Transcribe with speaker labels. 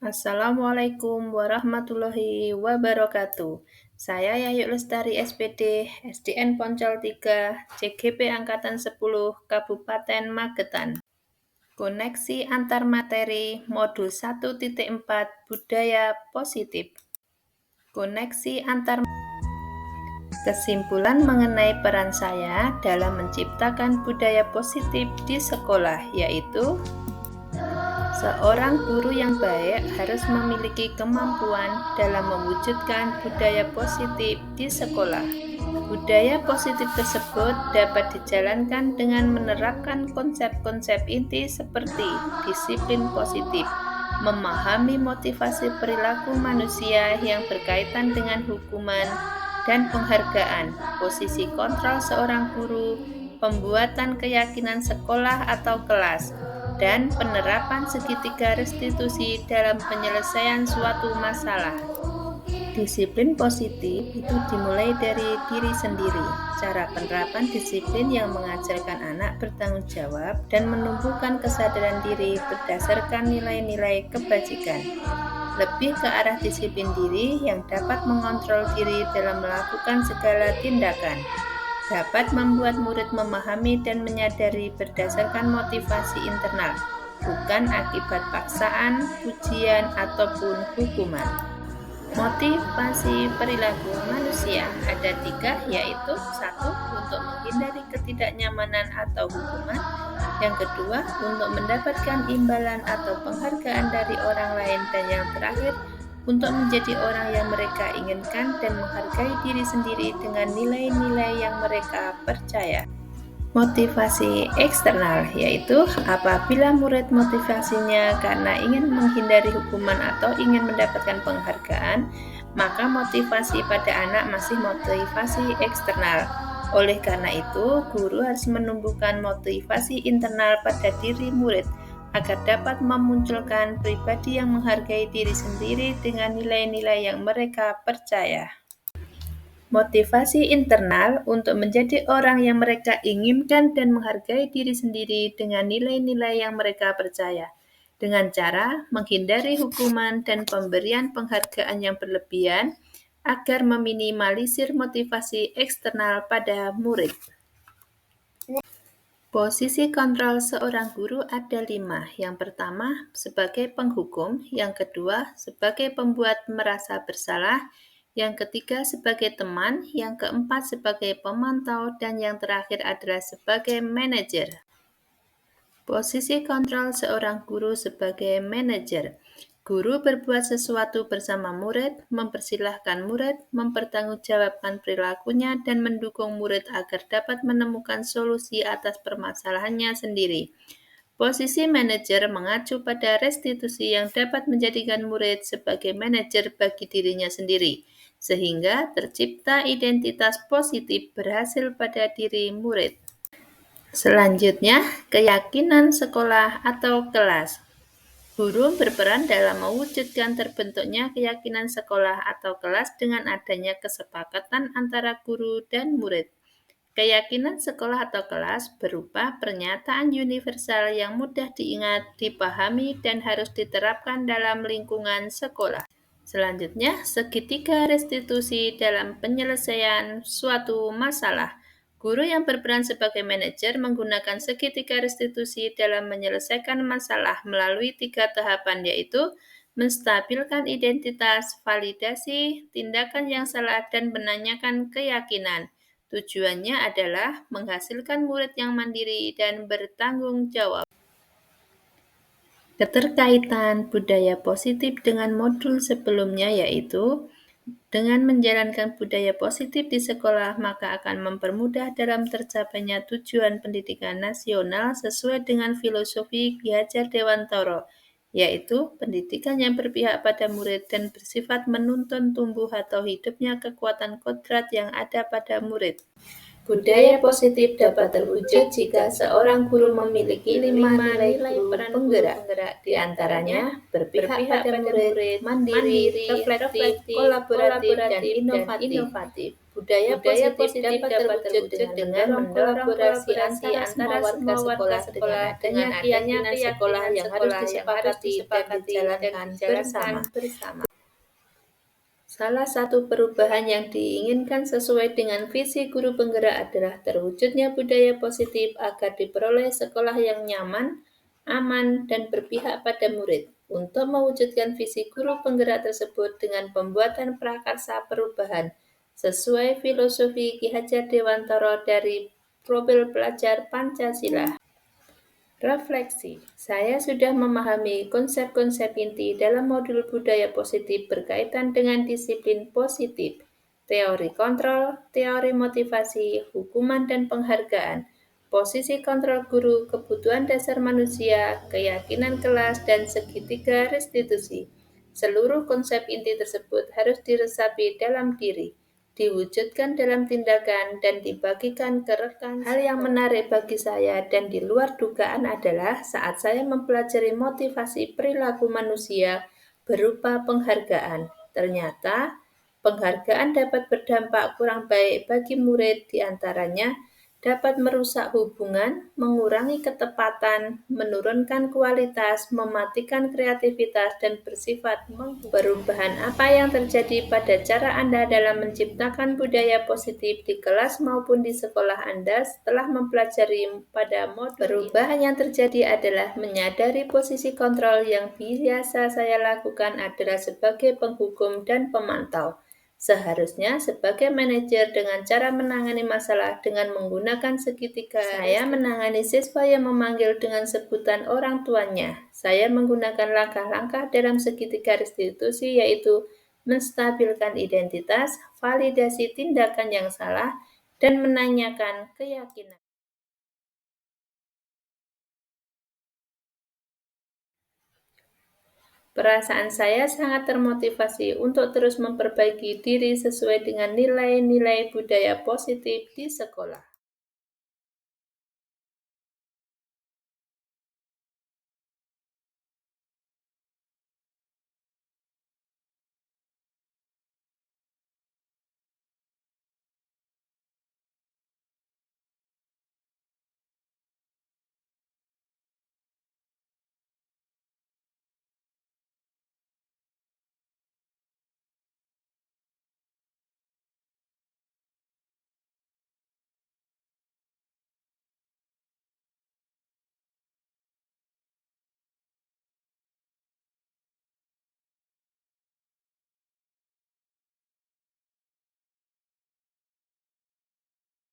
Speaker 1: Assalamualaikum warahmatullahi wabarakatuh. Saya Yayu Lestari SPD, SDN Poncol 3, CGP Angkatan 10, Kabupaten Magetan. Koneksi antar materi modul 1.4 Budaya Positif. Koneksi antar Kesimpulan mengenai peran saya dalam menciptakan budaya positif di sekolah, yaitu seorang guru yang baik harus memiliki kemampuan dalam mewujudkan budaya positif di sekolah. Budaya positif tersebut dapat dijalankan dengan menerapkan konsep-konsep inti seperti disiplin positif, memahami motivasi perilaku manusia yang berkaitan dengan hukuman dan penghargaan, posisi kontrol seorang guru, pembuatan keyakinan sekolah atau kelas, dan penerapan segitiga restitusi dalam penyelesaian suatu masalah. Disiplin positif itu dimulai dari diri sendiri. Cara penerapan disiplin yang mengajarkan anak bertanggung jawab dan menumbuhkan kesadaran diri berdasarkan nilai-nilai kebajikan. Lebih ke arah disiplin diri yang dapat mengontrol diri dalam melakukan segala tindakan. Dapat membuat murid memahami dan menyadari berdasarkan motivasi internal, bukan akibat paksaan, pujian, ataupun hukuman. Motivasi perilaku manusia ada 3, yaitu 1. Untuk menghindari ketidaknyamanan atau hukuman. Yang kedua, untuk mendapatkan imbalan atau penghargaan dari orang lain. Dan yang terakhir, untuk menjadi orang yang mereka inginkan dan menghargai diri sendiri dengan nilai-nilai yang mereka percaya. Motivasi eksternal, yaitu apabila murid motivasinya karena ingin menghindari hukuman atau ingin mendapatkan penghargaan, maka motivasi pada anak masih motivasi eksternal. Oleh karena itu, guru harus menumbuhkan motivasi internal pada diri murid agar dapat memunculkan pribadi yang menghargai diri sendiri dengan nilai-nilai yang mereka percaya. Motivasi internal untuk menjadi orang yang mereka inginkan dan menghargai diri sendiri dengan nilai-nilai yang mereka percaya, dengan cara menghindari hukuman dan pemberian penghargaan yang berlebihan agar meminimalisir motivasi eksternal pada murid. Posisi kontrol seorang guru ada 5. Yang pertama, sebagai penghukum. Yang kedua, sebagai pembuat merasa bersalah. Yang ketiga, sebagai teman. Yang keempat, sebagai pemantau. Dan yang terakhir adalah sebagai manajer. Posisi kontrol seorang guru sebagai manajer. Guru berbuat sesuatu bersama murid, mempersilahkan murid, mempertanggungjawabkan perilakunya, dan mendukung murid agar dapat menemukan solusi atas permasalahannya sendiri. Posisi manajer mengacu pada restitusi yang dapat menjadikan murid sebagai manajer bagi dirinya sendiri, sehingga tercipta identitas positif berhasil pada diri murid. Selanjutnya, keyakinan sekolah atau kelas. Guru berperan dalam mewujudkan terbentuknya keyakinan sekolah atau kelas dengan adanya kesepakatan antara guru dan murid. Keyakinan sekolah atau kelas berupa pernyataan universal yang mudah diingat, dipahami, dan harus diterapkan dalam lingkungan sekolah. Selanjutnya, segitiga restitusi dalam penyelesaian suatu masalah. Guru yang berperan sebagai manajer menggunakan segitiga restitusi dalam menyelesaikan masalah melalui 3 tahapan, yaitu menstabilkan identitas, validasi, tindakan yang salah, dan menanyakan keyakinan. Tujuannya adalah menghasilkan murid yang mandiri dan bertanggung jawab. Keterkaitan budaya positif dengan modul sebelumnya, yaitu dengan menjalankan budaya positif di sekolah, maka akan mempermudah dalam tercapainya tujuan pendidikan nasional sesuai dengan filosofi Ki Hajar Dewantara, yaitu pendidikan yang berpihak pada murid dan bersifat menuntun tumbuh atau hidupnya kekuatan kodrat yang ada pada murid. Budaya positif dapat terwujud jika seorang guru memiliki 5 nilai peran penggerak, di antaranya berpihak pada murid, mandiri, reflektif, kolaboratif, dan inovatif. Budaya positif dapat terwujud dengan mendorong kolaborasi antara semua warga sekolah dengan keyakinan sekolah yang harus disepakati dan dijalankan bersama. Salah satu perubahan yang diinginkan sesuai dengan visi guru penggerak adalah terwujudnya budaya positif agar diperoleh sekolah yang nyaman, aman, dan berpihak pada murid. Untuk mewujudkan visi guru penggerak tersebut dengan pembuatan prakarsa perubahan sesuai filosofi Ki Hajar Dewantara dari Profil Pelajar Pancasila. Refleksi, saya sudah memahami konsep-konsep inti dalam modul budaya positif berkaitan dengan disiplin positif, teori kontrol, teori motivasi, hukuman dan penghargaan, posisi kontrol guru, kebutuhan dasar manusia, keyakinan kelas, dan segitiga restitusi. Seluruh konsep inti tersebut harus diresapi dalam diri, diwujudkan dalam tindakan, dan dibagikan ke rekan. Hal yang menarik bagi saya dan di luar dugaan adalah saat saya mempelajari motivasi perilaku manusia berupa penghargaan. Ternyata, penghargaan dapat berdampak kurang baik bagi murid, diantaranya dapat merusak hubungan, mengurangi ketepatan, menurunkan kualitas, mematikan kreativitas, dan bersifat menghubung. Perubahan apa yang terjadi pada cara Anda dalam menciptakan budaya positif di kelas maupun di sekolah Anda setelah mempelajari pada modul perubahan yang terjadi adalah menyadari posisi kontrol yang biasa saya lakukan adalah sebagai penghukum dan pemantau. Seharusnya sebagai manajer dengan cara menangani masalah dengan menggunakan segitiga. Saya menangani siswa yang memanggil dengan sebutan orang tuanya. Saya menggunakan langkah-langkah dalam segitiga restitusi yaitu menstabilkan identitas, validasi tindakan yang salah, dan menanyakan keyakinan. Perasaan saya sangat termotivasi untuk terus memperbaiki diri sesuai dengan nilai-nilai budaya positif di sekolah.